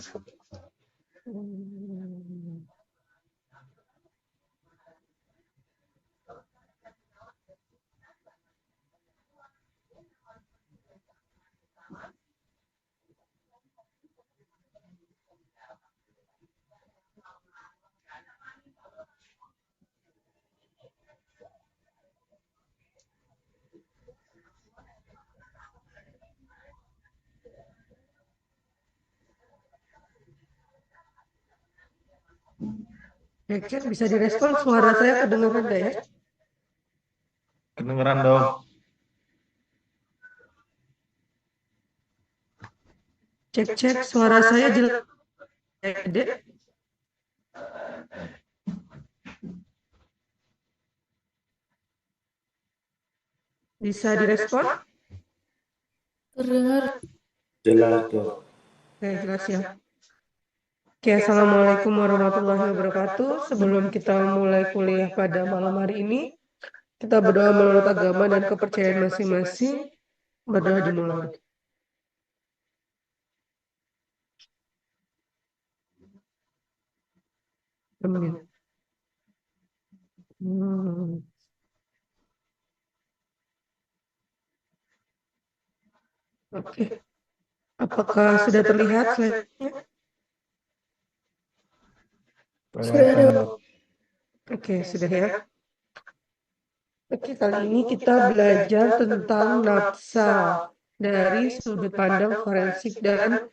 Hmm. Cek, bisa direspon suara saya kedengaran nggak ya? Kedengeran dong. Cek, suara saya jelas, Dek. Bisa direspon? Terdengar. Jelas tuh. Oke, jelas ya. Oke, Assalamualaikum warahmatullahi wabarakatuh. Sebelum kita mulai kuliah pada malam hari ini, kita berdoa menurut agama dan kepercayaan masing-masing. Berdoa dimulai. Amin. Oke. Apakah sudah terlihat slide-nya? Kelihatan dong. Oke, sudah ya. Oke, kali ini kita belajar tentang nafsa dari sudut pandang forensik dan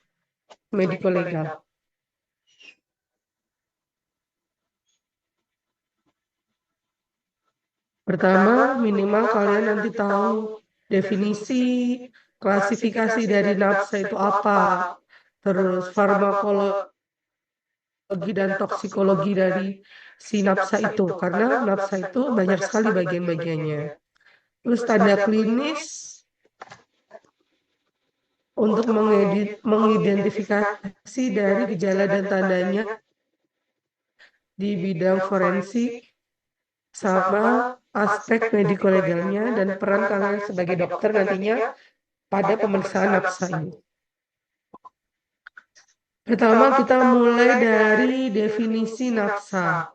mediko-legal. Pertama, minimal kalian nanti tahu definisi, klasifikasi dari nafsa itu apa, terus farmakologi dan toksikologi dari si nafsa itu, karena nafsa itu banyak sekali bagian-bagiannya. Terus tanda klinis untuk mengidentifikasi dari gejala dan tandanya di bidang forensik, sama aspek mediko-legalnya dan peran kalian sebagai dokter nantinya pada pemeriksaan nafsa ini. Pertama, kita mulai dari definisi nafsa.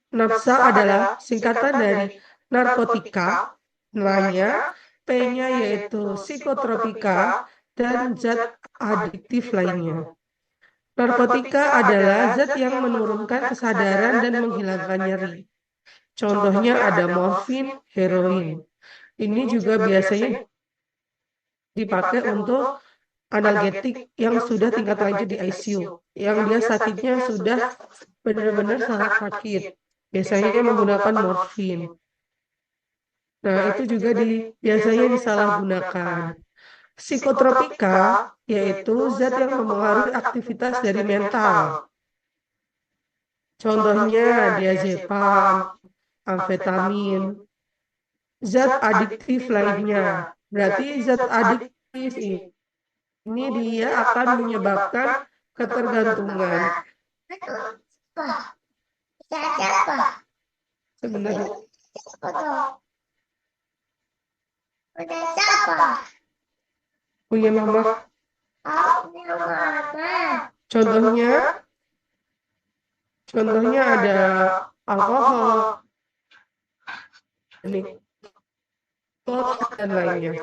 Nafsa adalah singkatan dari narkotika, N-nya, P-nya yaitu psikotropika, dan zat adiktif lainnya. Narkotika adalah zat yang menurunkan kesadaran dan menghilangkan nyeri. Contohnya ada morfin, heroin. Ini juga biasanya dipakai untuk analgetik yang sudah tingkat lanjut di ICU, yang dia sakitnya sudah benar-benar sangat sakit. Biasanya menggunakan morfin. Nah, itu juga biasanya disalahgunakan. Psikotropika yaitu zat yang mempengaruhi aktivitas dari mental. Contohnya diazepam, amfetamin, zat adiktif lainnya. Berarti zat adiktif ini dia akan menyebabkan ketergantungan. Sebenarnya. Punya mama. Contohnya ada alkohol, nikot dan lainnya.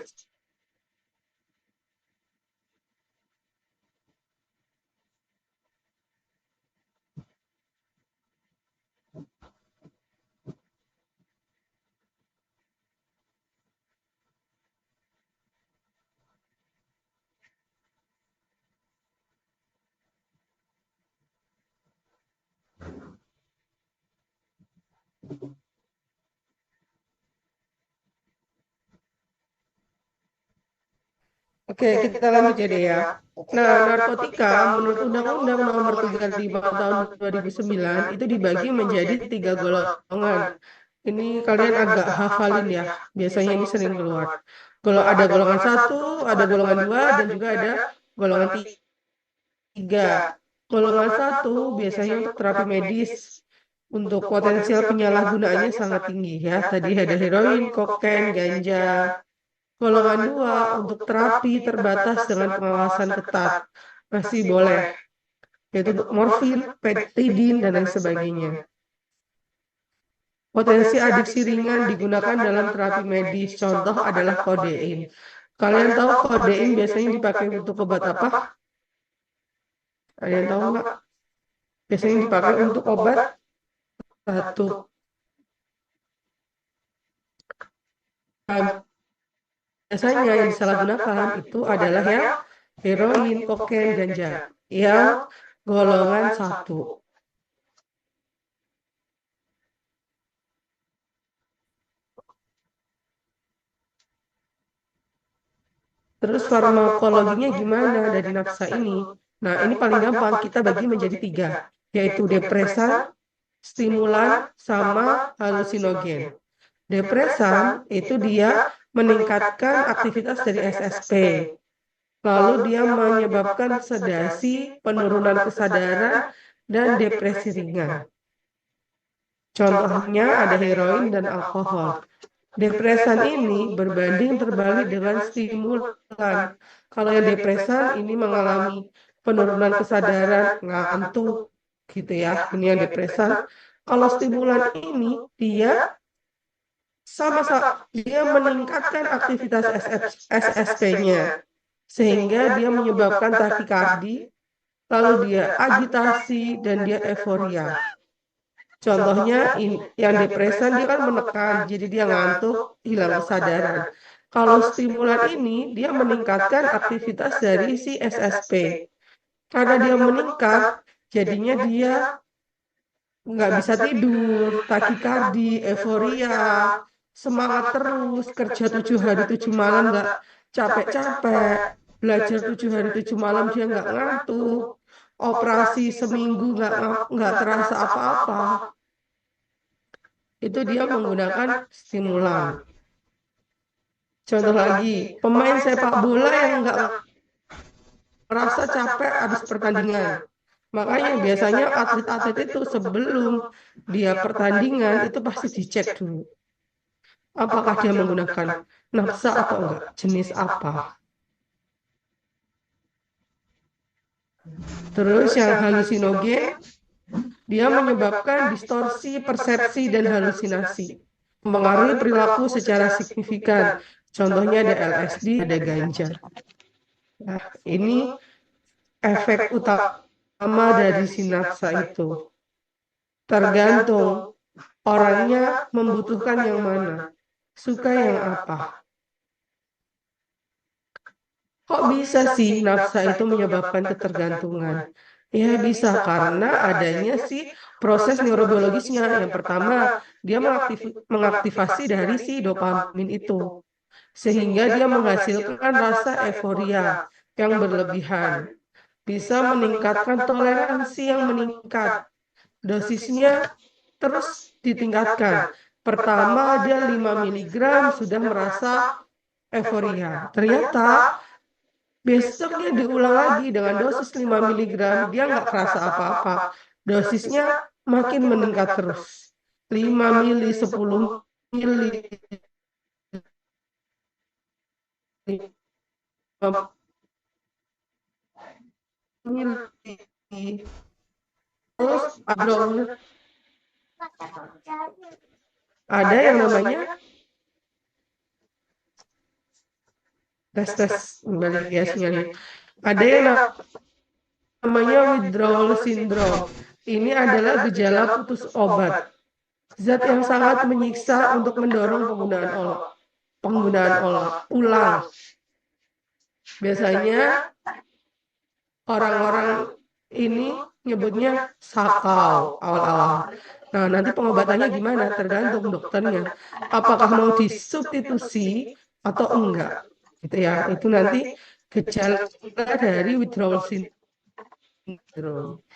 Oke, kita lanjut ya, Dea ya. Nah, narkotika menurut Undang-Undang Nomor 35 Tahun 2009 itu dibagi menjadi 3 golongan. Ini kalian agak hafalin ya. Biasanya ini sering keluar. Ada golongan 1, ada golongan 2, dan juga ada golongan 3. Golongan 1 biasanya untuk terapi medis. Untuk potensial penyalahgunaannya sangat tinggi ya. Tadi ada heroin, kokain, ganja. Golongan 2 untuk terapi terbatas dengan pengawasan ketat. Masih boleh. yaitu morfin, petidin, dan lain sebagainya. Potensi adiksi ringan digunakan dalam terapi medis. Contoh adalah kodein. Kalian tahu kodein biasanya dipakai untuk obat apa? Kalian tahu nggak? Biasanya dipakai untuk obat batuk. Nah, biasanya yang disalahgunakan itu adalah yang heroin, kokain, ganja, yang golongan 1. Terus farmakologinya gimana dari nafsa ini? Nah, ini paling gampang kita bagi menjadi 3, yaitu depresan, stimulan, sama halusinogen. Depresan itu dia meningkatkan aktivitas dari SSP. Lalu dia menyebabkan sedasi, penurunan kesadaran, dan depresi ringan. Contohnya ada heroin dan alkohol. Depresan ini berbanding terbalik dengan stimulan. Kalau yang depresan ini mengalami penurunan kesadaran, ngantuk, gitu ya. Ini yang depresan. Kalau stimulan ini dia sama-sama dia meningkatkan aktivitas SSP-nya sehingga dia menyebabkan takikardi, lalu dia agitasi dan dia euforia. Contohnya yang depresan dia kan menekan, jadi dia ngantuk, hilang kesadaran. Kalau stimulan ini dia meningkatkan aktivitas dari si SSP. Karena dia meningkat, jadinya dia nggak bisa tidur, takikardi, euforia, semangat terus, kerja 7 hari 7 malam nggak capek-capek, belajar 7 hari 7 malam dia nggak ngantuk, operasi seminggu nggak terasa apa-apa. Itu dia menggunakan stimulan. Contoh lagi, pemain sepak bola yang nggak merasa capek habis pertandingan. Makanya biasanya atlet-atlet itu sebelum dia pertandingan itu pasti dicek dulu. Apakah dia menggunakan nafsa atau enggak? Jenis apa? Terus yang halusinogen, dia menyebabkan distorsi persepsi dan halusinasi. Mempengaruhi perilaku secara signifikan. Contohnya ada LSD, ada ganja. Nah, ini efek utama dari sinapsa itu. Tergantung orangnya membutuhkan yang mana, suka yang apa. Kok bisa sih nafsa itu menyebabkan ketergantungan? Ya bisa karena adanya sih proses neurobiologisnya. Yang pertama, dia mengaktifasi dari si dopamin itu. Sehingga dia menghasilkan rasa euforia yang berlebihan. Bisa meningkatkan toleransi yang meningkat. Dosisnya terus ditingkatkan. Pertama dia 5 mg sudah merasa euforia. Ternyata besoknya diulang lagi dengan dosis 5 mg, dia nggak kerasa apa-apa. Dosisnya makin meningkat terus. 5 mili, 10 mili, 5 mili. Terus ada yang namanya tes balik ya sinyalnya. Ada yang namanya withdrawal syndrome. Ini adalah gejala putus obat. Zat yang sangat menyiksa untuk mendorong penggunaan ulang. Biasanya orang-orang ini nyebutnya sakau awal-awal. Nah, nanti pengobatannya gimana? Tergantung dokternya. Apakah mau disubstitusi atau enggak? Gitu ya. Itu nanti gejala dari withdrawal syndrome.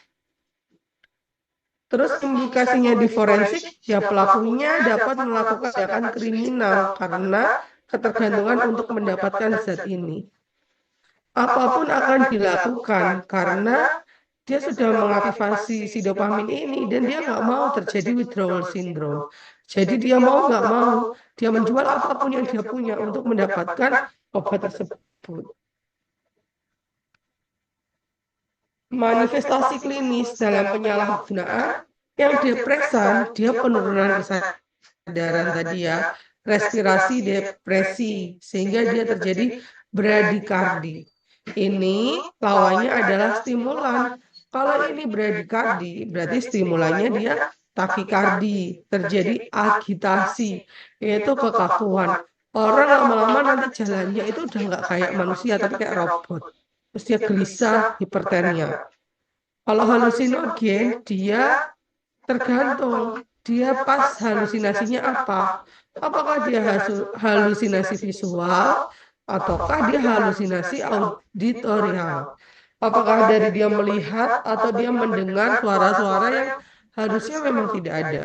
Terus indikasinya di forensik, ya pelakunya dapat melakukan tindakan kriminal karena ketergantungan untuk mendapatkan zat ini. Apapun akan dilakukan karena dia sudah mengaktifasi si dopamin ini dan dia nggak mau terjadi withdrawal syndrome. Jadi dia mau nggak mau, dia menjual apapun yang dia punya untuk mendapatkan obat tersebut. manifestasi klinis dalam penyalahgunaan yang depresan, dia penurunan kesadaran tadi ya, respirasi depresi, sehingga dia terjadi bradikardi. Ini lawannya adalah stimulan. Kalau ini bradikardi, berarti stimulannya dia takikardi, terjadi agitasi, yaitu kekakuan. Orang lama-lama nanti jalannya itu udah nggak kayak manusia, tapi kayak robot. Terus dia gelisah, hipertermia. Kalau halusinogen, dia tergantung. Dia pas halusinasinya apa? Apakah dia halusinasi visual, ataukah dia halusinasi auditorial? Apakah dari dia melihat atau dia mendengar suara-suara yang harusnya memang tidak ada?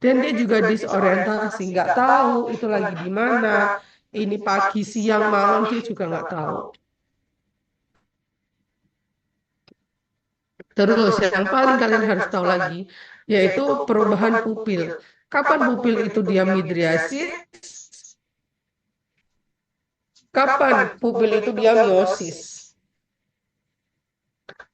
Dan dia juga disorientasi, nggak tahu itu lagi di mana. Ini pagi, siang, malam, dia juga nggak tahu. Terus yang paling kalian harus tahu lagi, yaitu perubahan pupil. Kapan pupil itu dia midriasis? Kapan pupil itu dia miosis?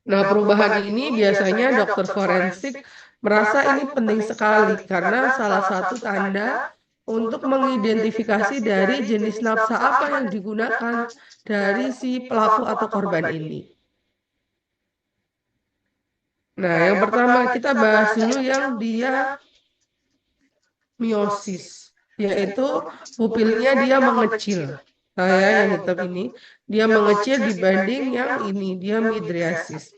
Nah, perubahan ini biasanya dokter forensik merasa ini penting sekali karena salah satu tanda untuk mengidentifikasi dari jenis nafsa apa yang digunakan dari si pelaku atau korban ini. Nah, yang pertama kita bahas dulu yang dia miosis, yaitu pupilnya dia mengecil. Saya yang hitam ini, dia mengecil dibanding yang ini, dia midriasis.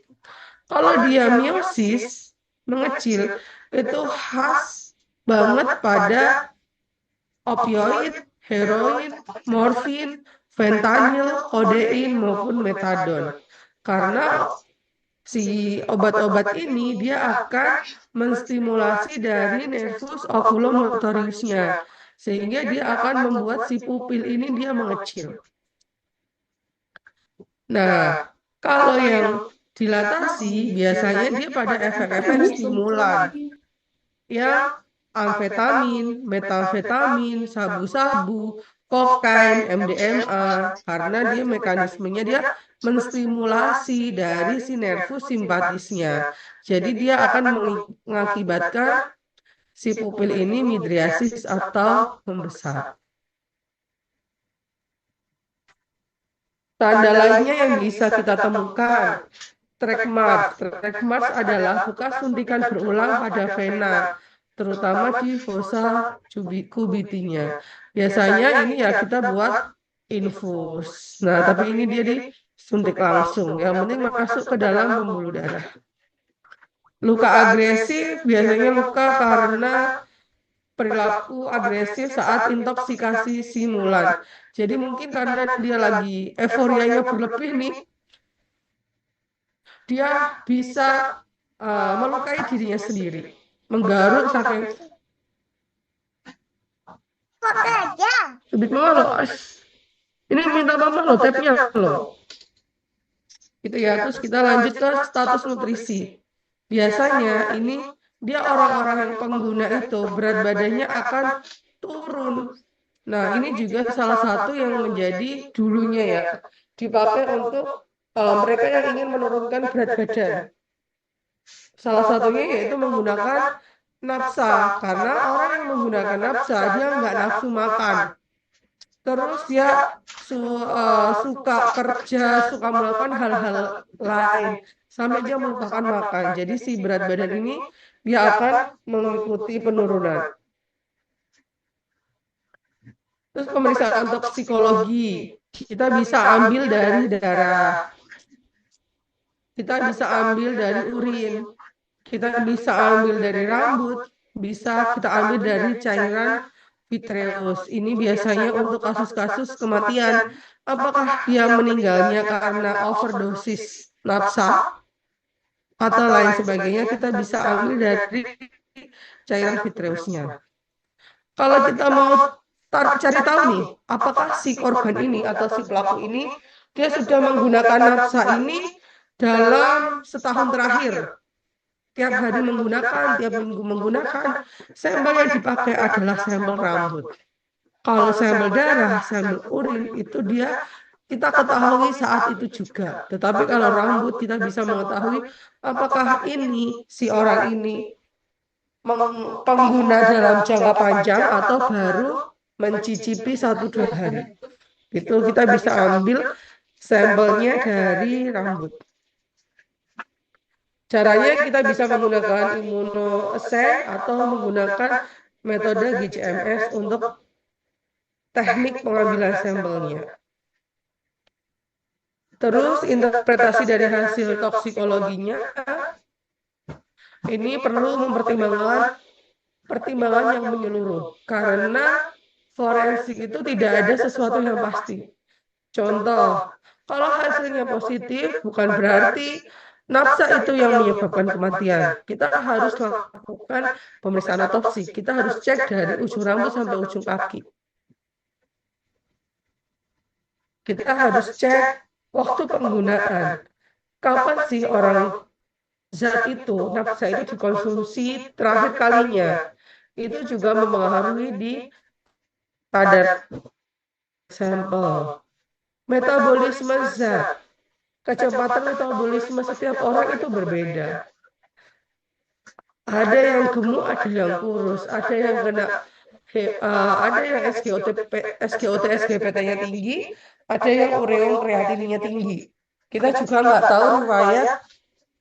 Kalau dia miosis, mengecil, itu khas banget pada opioid, heroin, morfin, fentanyl, kodein, maupun metadon. Karena si obat-obat ini dia akan menstimulasi dari nervus oculomotoriusnya sehingga dia akan membuat si pupil ini dia mengecil. Nah, kalau yang dilatasi biasanya dia pada efek-efek stimulan yang amfetamin, metamfetamin, sabu-sabu, kokain, MDMA, karena dia mekanismenya dia menstimulasi dari si nervus simpatisnya. Jadi dia akan mengakibatkan si pupil ini midriasis atau membesar. Tanda lainnya yang bisa kita temukan, track marks. Track marks adalah bekas suntikan berulang pada vena, terutama di fossa cubitinya. Biasanya ini ya kita buat infus. Nah, tapi ini dia disuntik langsung. Yang penting masuk ke dalam pembuluh darah. Luka agresif biasanya luka karena perilaku agresif saat intoksikasi simulan. Jadi mungkin karena dia lagi euforianya berlebih nih, dia bisa melukai dirinya sendiri, menggaruk saking sebit lo, ini minta mama lo, tapnya lo, gitu ya. Terus kita lanjut ke status nutrisi. Biasanya ini dia orang-orang yang pengguna itu berat badannya akan turun. Nah, ini juga salah satu yang menjadi dulunya ya dipakai untuk mereka yang ingin menurunkan berat badan. Salah satunya yaitu menggunakan nafsa, karena orang yang menggunakan nafsa dia nggak nafsu makan. Terus dia suka kerja, suka melakukan hal-hal lain sampai dia melupakan makan. Jadi si berat badan ini dia akan mengikuti penurunan. Terus pemeriksaan toksikologi, kita bisa ambil dari darah, kita bisa ambil dari urin, kita bisa ambil dari rambut, bisa kita ambil dari cairan vitreous. Ini biasanya untuk kasus-kasus kematian. Apakah dia meninggalnya karena overdosis nafsa atau lain sebagainya, kita bisa ambil dari cairan vitreusnya. Kalau kita mau cari tahu nih, apakah si korban ini atau si pelaku ini dia sudah menggunakan nafsa ini dalam setahun terakhir, tiap hari menggunakan, tiap minggu menggunakan, sampel yang dipakai adalah sampel rambut. Kalau sampel darah, sampel urin itu dia kita ketahui saat itu juga. Tetapi kalau rambut kita bisa mengetahui apakah ini si orang ini pengguna dalam jangka panjang atau baru mencicipi 1 2 hari. Itu kita bisa ambil sampelnya dari rambut. Caranya kita bisa menggunakan immunoassay atau menggunakan metode GCMS untuk teknik pengambilan sampelnya. Terus interpretasi dari hasil toksikologinya ini perlu pertimbangan yang menyeluruh karena forensik itu tidak ada sesuatu yang pasti. Contoh, kalau hasilnya positif bukan berarti nafsa itu yang menyebabkan kematian. Kita harus lakukan pemeriksaan otopsi. Kita harus cek dari ujung rambut sampai ujung kaki. Kita harus cek waktu penggunaan. Kapan sih orang zat itu, nafsa itu dikonsumsi terakhir kalinya. Itu juga mempengaruhi di kadar sampel. Metabolisme zat. Kecepatan metabolisme setiap orang itu berbeda. Ada yang gemuk, ada yang kurus, ada yang kena ada yang SGOT-SGPT-nya tinggi, ada yang ureum kreatinnya tinggi. Kita juga nggak tahu riwayat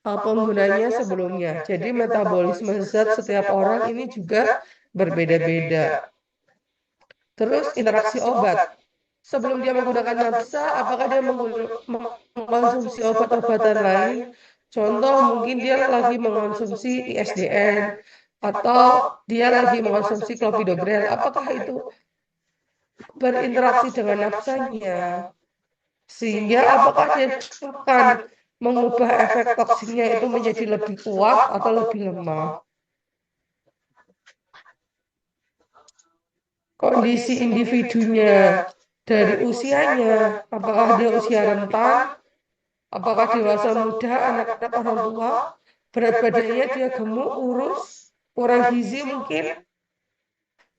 penggunanya sebelumnya. Jadi metabolisme zat setiap orang ini juga berbeda-beda. Terus interaksi obat. Sebelum dia menggunakan nafsa, apakah dia mengkonsumsi obat-obatan lain? Contoh, mungkin dia lagi mengkonsumsi ISDN atau dia lagi mengkonsumsi clopidogrel. Apakah itu berinteraksi dengan nafsanya? Sehingga apakah dia akan mengubah efek toksiknya itu menjadi lebih kuat atau lebih lemah? Kondisi individunya dari usianya, apakah dia usia rentan, apakah dewasa muda, anak-anak, orang tua, berat badannya dia gemuk, kurus, kurang gizi mungkin,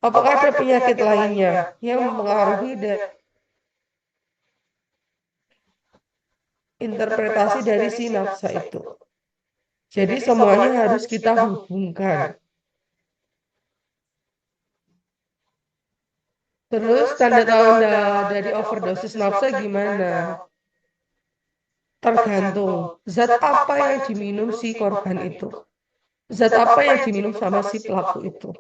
apakah ada penyakit lainnya yang mempengaruhi dan interpretasi dari si nafsa itu. Jadi semuanya harus kita hubungkan. Terus tanda-tanda dari overdosis nafsa gimana? Tergantung zat apa yang diminum si korban itu. Zat apa yang diminum sama si pelaku itu.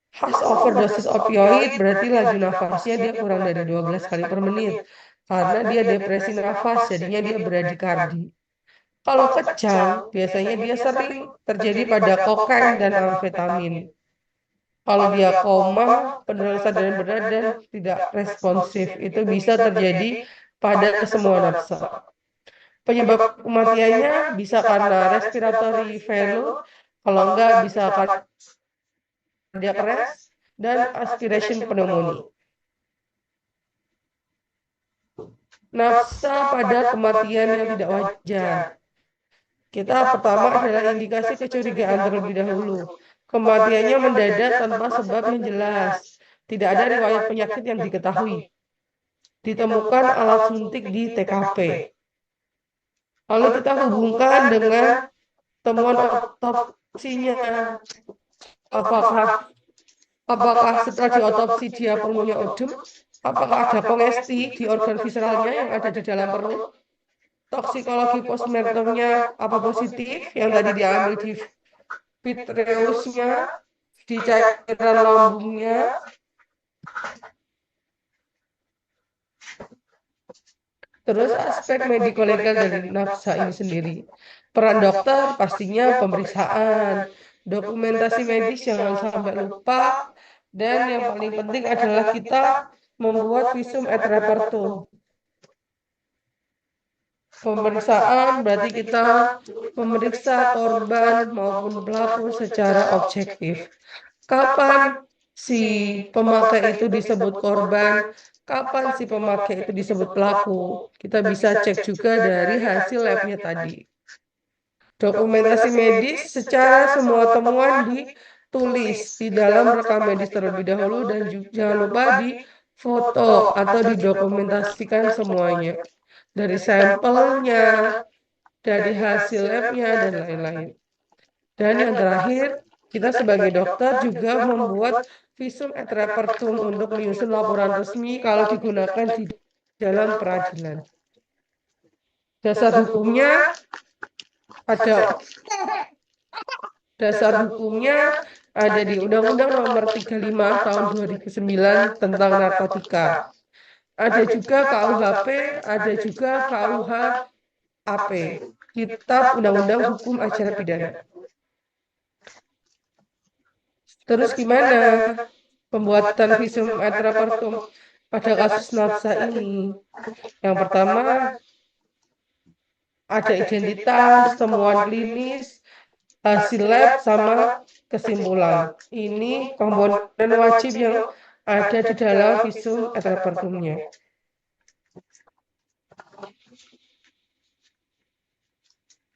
Khas overdosis opioid berarti laju nafasnya dia kurang dari 12 kali per menit. Karena dia depresi nafas, jadinya dia bradikardi. Kalau kejang, biasanya dia sering terjadi pada kokain dan amfetamin. Kalau dia koma, penurunan sadar berat dan tidak responsif, itu bisa terjadi pada semua nafsa. Penyebab kematiannya bisa karena respiratory failure, kalau enggak bisa karena cardiac arrest dan aspiration pneumonia. Nafsa pada kematian yang tidak wajar. Kita pertama adalah indikasi kecurigaan terlebih dahulu. Kematiannya mendadak tanpa sebab yang jelas. Tidak ada riwayat penyakit yang diketahui. Ditemukan alat suntik di TKP. Lalu kita hubungkan dengan temuan otopsinya. Apakah setelah diotopsi dia perutnya odem? Apakah ada kongesti di organ visceralnya yang ada di dalam perut? Toksikologi postmortemnya apa positif yang tadi diambil di vitreusnya, di cairan lambungnya. Terus aspek mediko-legal dari nafsa ini sendiri. Peran dokter pastinya pemeriksaan, dokumentasi medis jangan sampai lupa, dan yang paling penting adalah kita membuat visum et repertum. Pemeriksaan berarti kita memeriksa korban maupun pelaku secara objektif. Kapan si pemakai itu disebut korban, kapan si pemakai itu disebut pelaku. Kita bisa cek juga dari hasil labnya tadi. Dokumentasi medis secara semua temuan ditulis di dalam rekam medis terlebih dahulu dan jangan lupa di foto atau didokumentasikan semuanya dari sampelnya, dari hasil labnya, dan lain-lain. Dan yang terakhir, kita sebagai dokter juga membuat visum et repertum untuk menyusun laporan resmi kalau digunakan di dalam peradilan. Dasar hukumnya ada dasar hukumnya ada di Undang-Undang Nomor 35 Tahun 2009 tentang narkotika. Ada juga KUHP, ada juga KUHAP, Kitab Undang-Undang Hukum Acara Pidana. Terus gimana pembuatan visum et repertum pada kasus Nafsa ini? Yang pertama, ada identitas, temuan klinis, hasil lab, sama kesimpulan. Ini komponen wajib yang ada di dalam visum et repertumnya.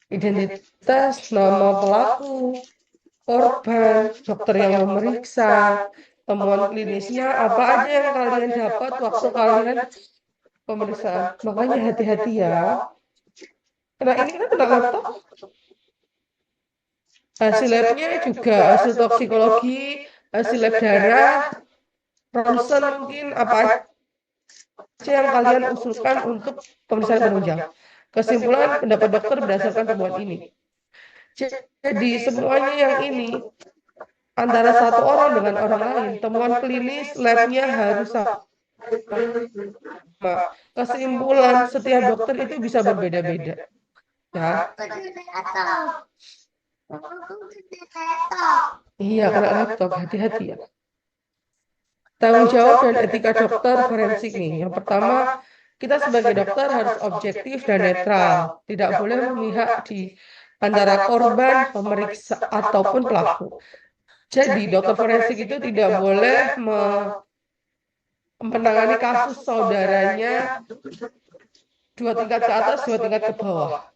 Identitas, nama pelaku, korban, dokter yang memeriksa, temuan klinisnya, apa aja yang kalian dapat waktu kalian pemeriksaan. Makanya hati-hati ya. Karena ini kan tentang laptop. Hasil labnya juga hasil toksikologi, hasil lab darah, ronsen mungkin apa aja yang kalian usulkan untuk pemeriksaan penunjang. Kesimpulan pendapat dokter berdasarkan temuan ini. Jadi semuanya yang ini antara satu orang dengan orang lain, temuan klinis labnya harus sama. Kesimpulan setiap dokter itu bisa berbeda-beda. Ya. Iya, kena laptop, hati-hati ya. Tanggung jawab dan etika dokter forensik nih. Yang pertama, kita sebagai dokter harus objektif dan netral. Tidak boleh memihak di antara korban, pemeriksa, ataupun pelaku. Jadi, dokter forensik itu tidak boleh menangani kasus saudaranya 2 tingkat ke atas, 2 tingkat ke bawah.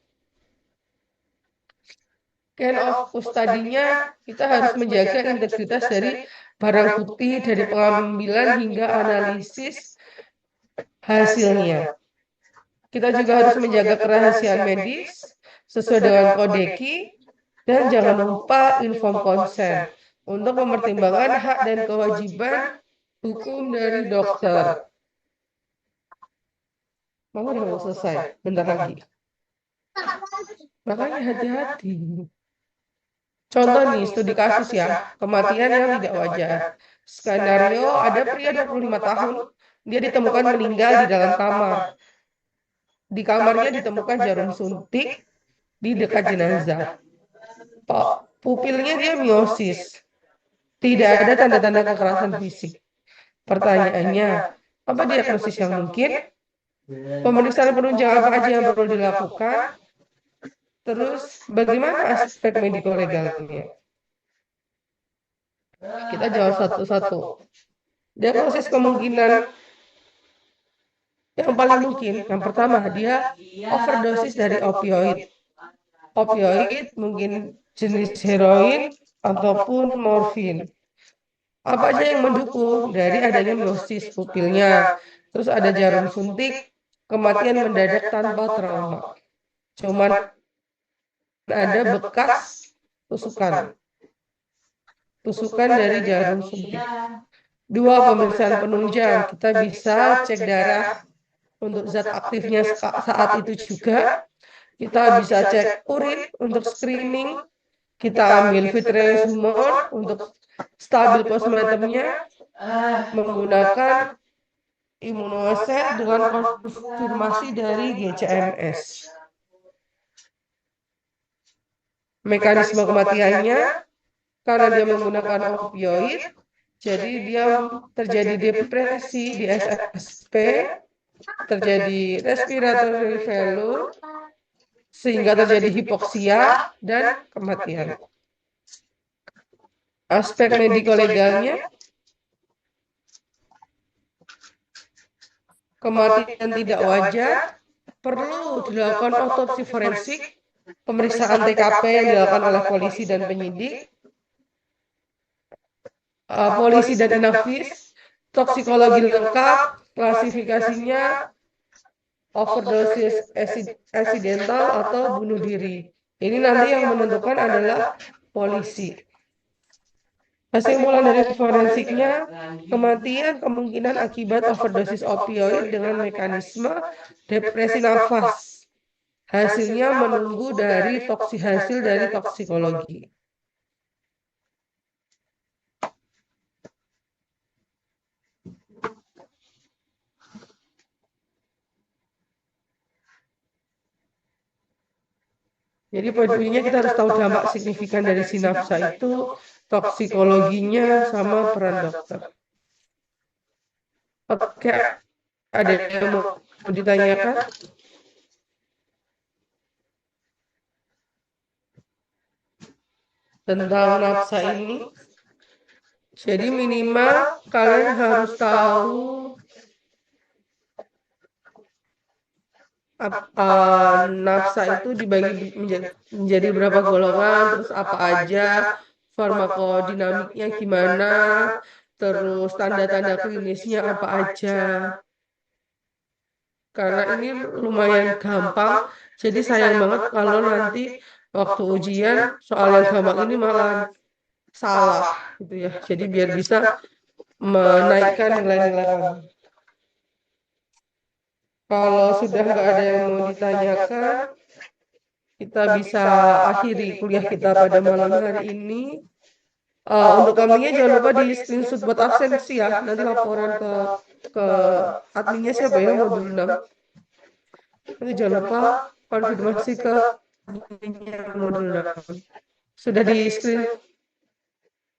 Chain of custody-nya kita harus menjaga integritas dari barang bukti, dari pengambilan hingga analisis hasilnya. Kita juga harus menjaga kerahasiaan medis sesuai dengan kode KI dan jangan lupa inform konsen untuk mempertimbangkan hak dan kewajiban hukum dari dokter. Mama udah mau selesai, bentar lagi. Makanya hati-hati. Contoh nih, studi kasus ya, kematian yang tidak wajar. Skenario, ada pria 25 tahun, dia ditemukan meninggal di dalam kamar. Di kamarnya ditemukan jarum suntik di dekat jenazah. Pupilnya dia miosis. Tidak ada tanda-tanda kekerasan fisik. Pertanyaannya, apa diagnosis yang mungkin? Pemeriksaan penunjang apa aja yang perlu dilakukan? Terus, bagaimana aspek mediko-legalnya? Kita jawab satu-satu. Diagnosis kemungkinan yang paling mungkin, yang pertama, dia overdosis dari opioid. Opioid mungkin jenis heroin ataupun morfin. Apa aja yang mendukung dari adanya miosis pupilnya. Terus ada jarum suntik, kematian mendadak tanpa trauma. Cuman ada bekas tusukan. Tusukan dari jarum suntik. 2, pemeriksaan penunjang. Kita bisa cek darah untuk zat aktifnya saat itu juga. Kita bisa cek urin untuk screening. Kita ambil vitreous humor untuk stabil postmortemnya menggunakan imunoassay dengan konfirmasi dari GCMS. Mekanisme kematiannya karena dia menggunakan opioid, jadi dia terjadi depresi di SSP, terjadi respiratory failure, sehingga terjadi hipoksia dan kematian. Aspek mediko-legalnya, kematian tidak wajar, perlu dilakukan otopsi forensik, pemeriksaan TKP yang dilakukan oleh polisi dan penyidik, polisi dan Inafis toksikologi lengkap, klasifikasinya overdosis accidental atau bunuh diri. Ini nanti yang menentukan adalah polisi. Kesimpulan dari forensiknya, kematian kemungkinan akibat overdosis opioid dengan mekanisme depresi nafas. Hasilnya menunggu dari hasil dari toksikologi. Jadi poin-poinnya kita harus tahu dampak signifikan dari sinapsa itu, toksikologinya, sama peran dokter. Oke, ada yang mau ditanyakan? Tentang nafsa ini? Jadi minimal kalian harus tahu nafsa itu dibagi menjadi berapa golongan, terus apa aja, farmakodinamiknya gimana, terus tanda-tanda klinisnya apa aja. Karena ini lumayan gampang, jadi sayang banget kalau nanti waktu ujian soal yang gampang ini malah salah gitu ya. Jadi biar bisa menaikkan nilai-nilai kamu. Kalau sudah nggak ada yang mau ditanyakan, kita bisa akhiri kuliah kita pada malam hari ini. Untuk kambingnya jangan lupa di screenshot buat absensi ya. Nanti laporan ke adminnya siapa ya modul 6. Nanti jangan lupa konfirmasi ke adminnya modul 6. Sudah di screen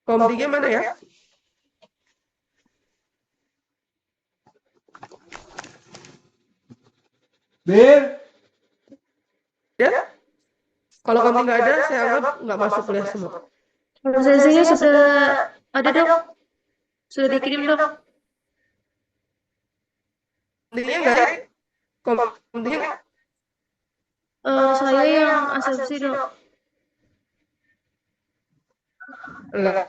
komdinya mana ya? Bir. Ya? Kalau kamu nggak ada, saya anggap nggak masuk kuliah semua. Prosesnya sudah ada dok, sudah dikirim dok. Komdinya nggak ada? Komdinya nggak? Saya yang asepsi dok. Lah.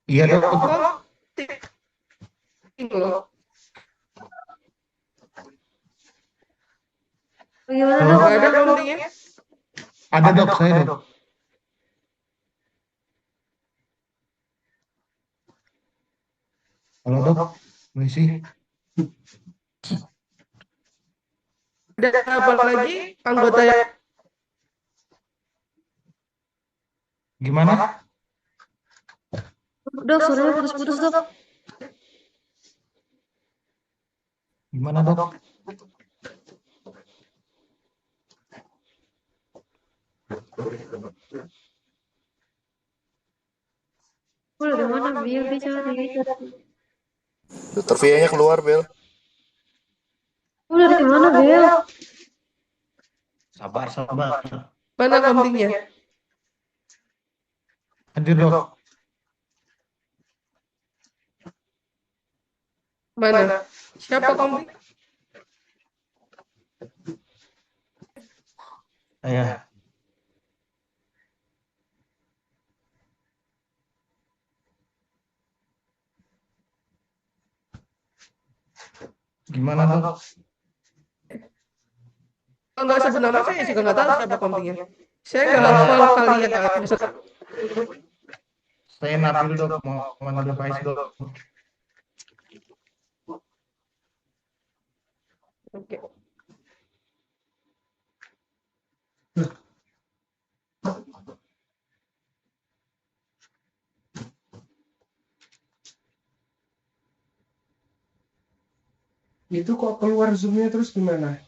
Iya dok. Loh. Bagaimana Halo. dok? Nggak ada komdinya? Ada dok, saya dok. Halo dok, misi. Ada apa lagi anggota yang Gimana? Dok, suaranya putus-putus dok. Gimana dok? Udah di mana Bill dicari? Dokter Via-nya keluar, Bel. Udah di mana Bill? Sabar, sabar. mana komdinya? Hadir dok. Mana? Siapa komdi? Saya. Gimana dok? Kalau nggak sebut nama saya juga nggak tahu siapa komdinya. Saya nggak hafal kalian. Saya Nabil dok, mau device dok. Oke. Itu kok keluar zoomnya terus gimana?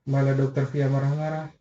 Mana dokter Via marah-marah?